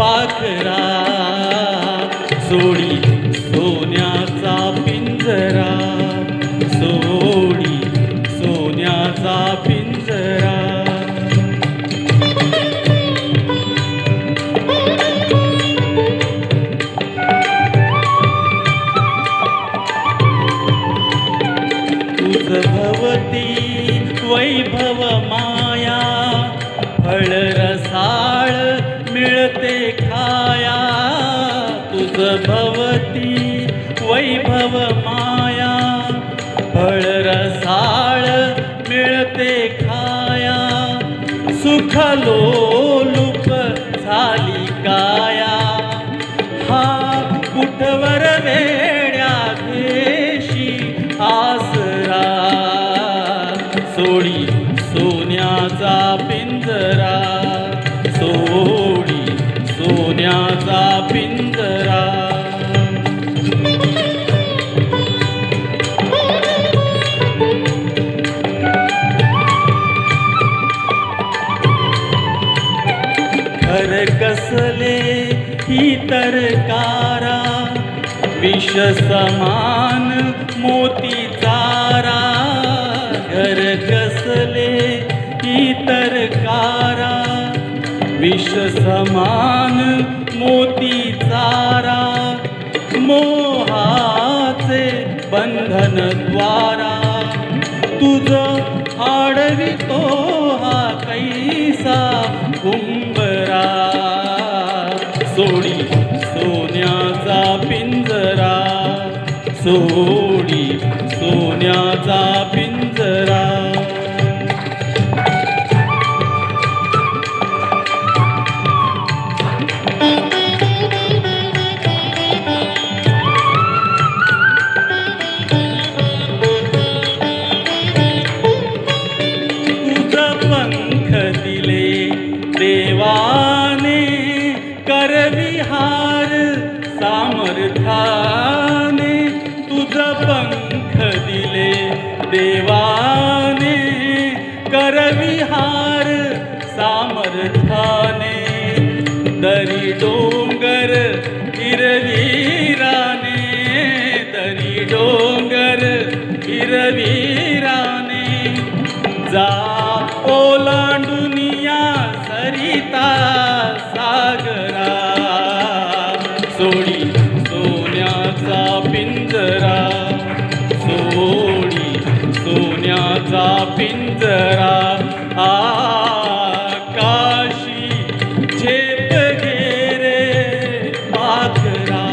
पाखरा सोडी सोन्याचा पिंजरा, सोडी सोन्याचा पिंजरा. तुझ भवती वैभव माया, फळ रसाळ मिळते खाया. तुझ भवती वैभव माया, फळ रसाळ मिळते खाया. सुख लोलुप झाली काया, हा कुठवर वेड्या घेशी आसरा. सोडी सोन्याचा पिंजरा, सोडी सोन्याचा पिंजरा. घर कसले ही तरकारा, विष समान मोती चारा. घर कसले ही तरकारा, विष समान मोती चारा. मोहाचे बंधन द्वारा, तुझ आडवितो हा कैसा कुंभरा. सोडी सोन्याचा पिंजरा, सोडी सोन्याचा पिंजरा. देवाने करविहार सामर्थ्याने, तुझ पंख दिले देवाने करविहार सामर्थ्याने. दरी डोंगर हिरवीराने, दरी डोंगर हिरवीराने. जा ओलांडुनिया सरिता सागरा, सोडी सोन्याचा पिंजरा, सोडी सोन्याचा पिंजरा. आकाशी झेप घे रे पाखरा,